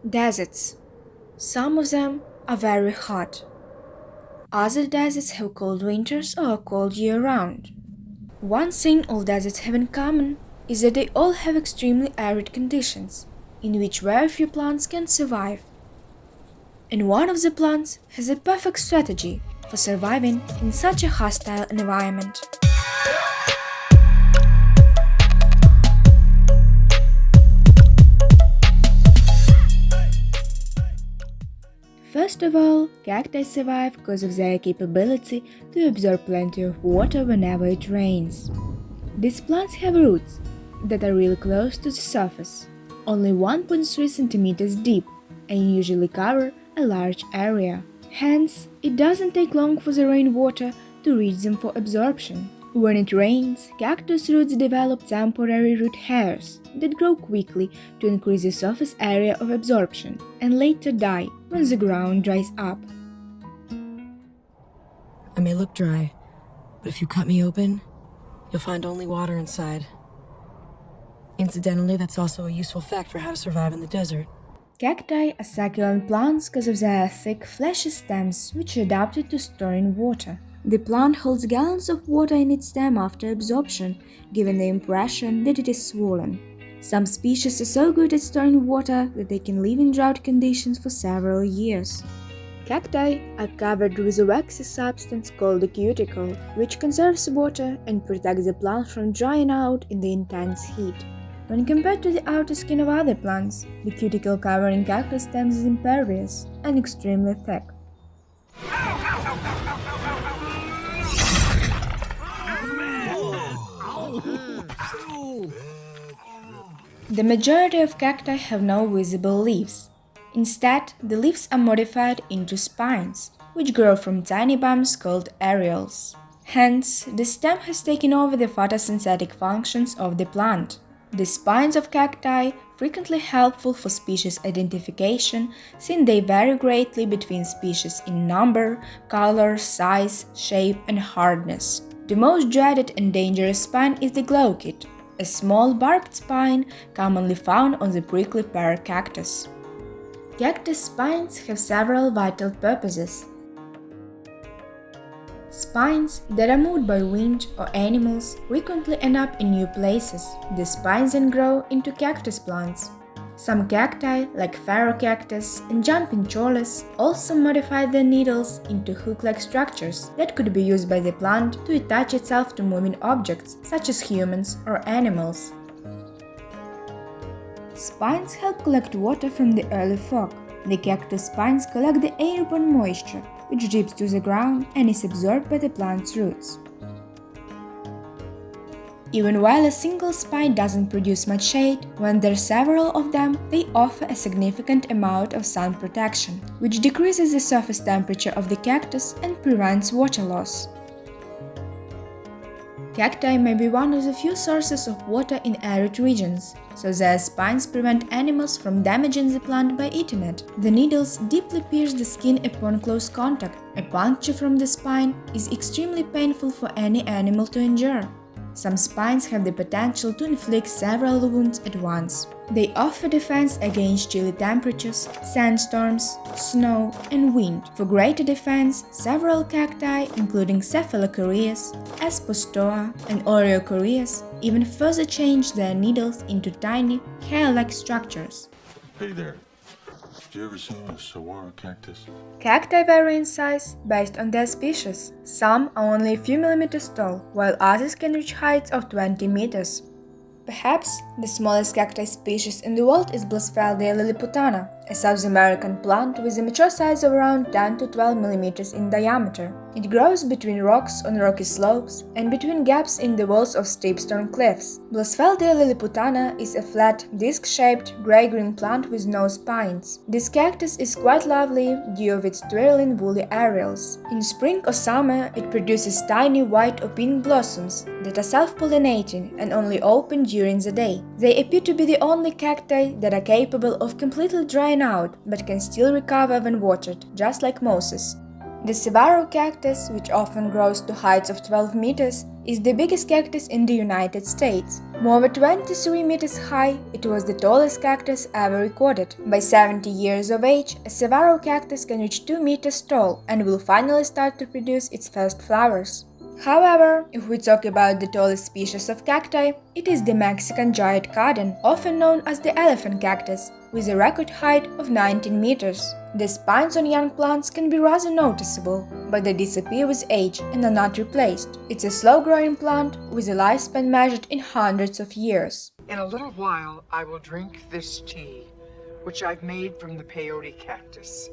Deserts. Some of them are very hot. Other deserts have cold winters or are cold year-round. One thing all deserts have in common is that they all have extremely arid conditions, in which very few plants can survive. And one of the plants has a perfect strategy for surviving in such a hostile environment. First of all, cacti survive because of their capability to absorb plenty of water whenever it rains. These plants have roots that are really close to the surface, only 1.3 centimeters deep, and usually cover a large area. Hence, it doesn't take long for the rainwater to reach them for absorption. When it rains, cactus roots develop temporary root hairs that grow quickly to increase the surface area of absorption and later die when the ground dries up. I may look dry, but if you cut me open, you'll find only water inside. Incidentally, that's also a useful fact for how to survive in the desert. Cacti are succulent plants because of their thick, fleshy stems which are adapted to storing water. The plant holds gallons of water in its stem after absorption, giving the impression that it is swollen. Some species are so good at storing water that they can live in drought conditions for several years. Cacti are covered with a waxy substance called a cuticle, which conserves water and protects the plant from drying out in the intense heat. When compared to the outer skin of other plants, the cuticle covering cactus stems is impervious and extremely thick. The majority of cacti have no visible leaves. Instead, the leaves are modified into spines, which grow from tiny bulbs called areoles. Hence, the stem has taken over the photosynthetic functions of the plant. The spines of cacti frequently helpful for species identification since they vary greatly between species in number, color, size, shape, and hardness. The most dreaded and dangerous spine is the glaucid, a small barbed spine commonly found on the prickly pear cactus. Cactus spines have several vital purposes. Spines that are moved by wind or animals frequently end up in new places. The spines then grow into cactus plants. Some cacti, like Cactus and jumping cholas, also modify their needles into hook-like structures that could be used by the plant to attach itself to moving objects, such as humans or animals. Spines help collect water from the early fog. The cactus spines collect the airborne moisture, which drips to the ground and is absorbed by the plant's roots. Even while a single spine doesn't produce much shade, when there are several of them, they offer a significant amount of sun protection, which decreases the surface temperature of the cactus and prevents water loss. Cacti may be one of the few sources of water in arid regions, so their spines prevent animals from damaging the plant by eating it. The needles deeply pierce the skin upon close contact. A puncture from the spine is extremely painful for any animal to endure. Some spines have the potential to inflict several wounds at once. They offer defense against chilly temperatures, sandstorms, snow, and wind. For greater defense, several cacti, including Cephalocoreus, Aspostoa, and Oreocoreus, even further change their needles into tiny, hair-like structures. Hey there. Have you ever seen a saguaro cactus? Cacti vary in size based on their species. Some are only a few millimeters tall, while others can reach heights of 20 meters. Perhaps the smallest cacti species in the world is Blistering lilliputana, a South American plant with a mature size of around 10 to 12 millimeters in diameter. It grows between rocks on rocky slopes and between gaps in the walls of steep stone cliffs. Blistering lilliputana is a flat, disc-shaped, gray-green plant with no spines. This cactus is quite lovely due to its twirling woolly areoles. In spring or summer, it produces tiny white or pink blossoms that are self-pollinating and only open during the day. They appear to be the only cacti that are capable of completely drying out but can still recover when watered, just like mosses. The saguaro cactus, which often grows to heights of 12 meters, is the biggest cactus in the United States. More than 23 meters high, it was the tallest cactus ever recorded. By 70 years of age, a saguaro cactus can reach 2 meters tall and will finally start to produce its first flowers. However, if we talk about the tallest species of cacti, it is the Mexican giant carden, often known as the elephant cactus, with a record height of 19 meters. The spines on young plants can be rather noticeable, but they disappear with age and are not replaced. It's a slow-growing plant with a lifespan measured in hundreds of years. In a little while, I will drink this tea, which I've made from the peyote cactus.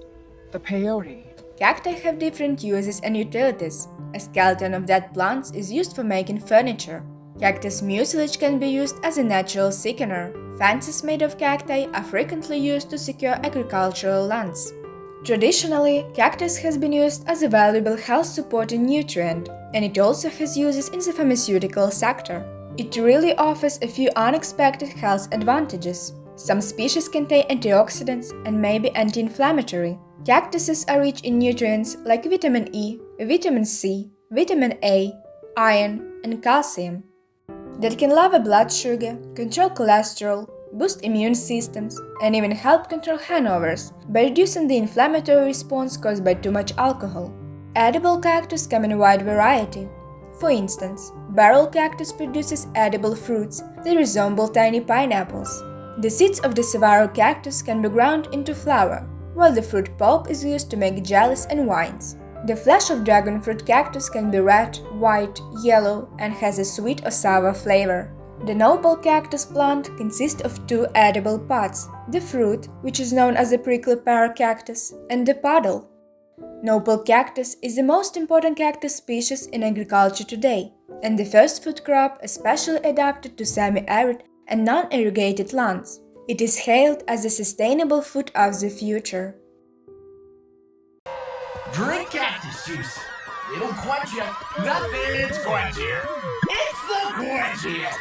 The peyote. Cacti have different uses and utilities. A skeleton of dead plants is used for making furniture. Cactus mucilage can be used as a natural thickener. Fences made of cacti are frequently used to secure agricultural lands. Traditionally, cactus has been used as a valuable health-supporting nutrient, and it also has uses in the pharmaceutical sector. It really offers a few unexpected health advantages. Some species contain antioxidants and may be anti-inflammatory. Cactuses are rich in nutrients like vitamin E, vitamin C, vitamin A, iron, and calcium that can lower blood sugar, control cholesterol, boost immune systems, and even help control hangovers by reducing the inflammatory response caused by too much alcohol. Edible cactus come in a wide variety. For instance, barrel cactus produces edible fruits that resemble tiny pineapples. The seeds of the saguaro cactus can be ground into flour, while the fruit pulp is used to make jellies and wines. The flesh of dragon fruit cactus can be red, white, yellow, and has a sweet or sour flavor. The nopal cactus plant consists of two edible pods, the fruit, which is known as the prickly pear cactus, and the puddle. Nopal cactus is the most important cactus species in agriculture today, and the first food crop especially adapted to semi-arid and non-irrigated lands. It is hailed as the sustainable food of the future. Drink cactus juice. It'll quench you. Nothing's quenchier. It's the quenchiest.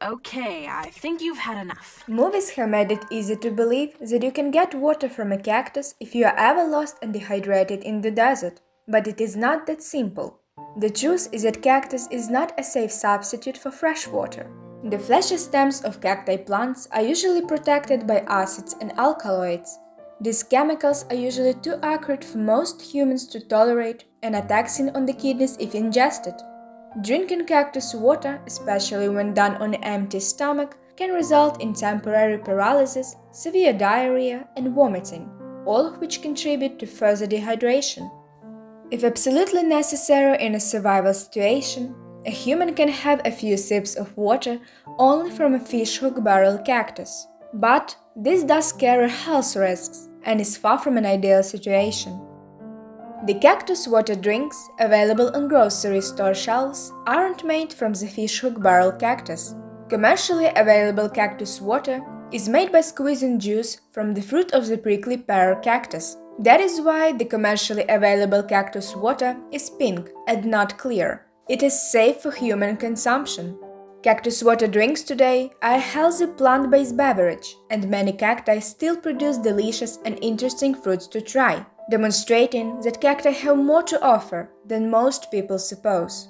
Okay, I think you've had enough. Movies have made it easy to believe that you can get water from a cactus if you are ever lost and dehydrated in the desert. But it is not that simple. The truth is that cactus is not a safe substitute for fresh water. The fleshy stems of cacti plants are usually protected by acids and alkaloids. These chemicals are usually too acrid for most humans to tolerate and are taxing on the kidneys if ingested. Drinking cactus water, especially when done on an empty stomach, can result in temporary paralysis, severe diarrhea, and vomiting, all of which contribute to further dehydration. If absolutely necessary in a survival situation, a human can have a few sips of water only from a fishhook barrel cactus. But this does carry health risks and is far from an ideal situation. The cactus water drinks available on grocery store shelves aren't made from the fishhook barrel cactus. Commercially available cactus water is made by squeezing juice from the fruit of the prickly pear cactus. That is why the commercially available cactus water is pink and not clear. It is safe for human consumption. Cactus water drinks today are a healthy plant-based beverage, and many cacti still produce delicious and interesting fruits to try, demonstrating that cacti have more to offer than most people suppose.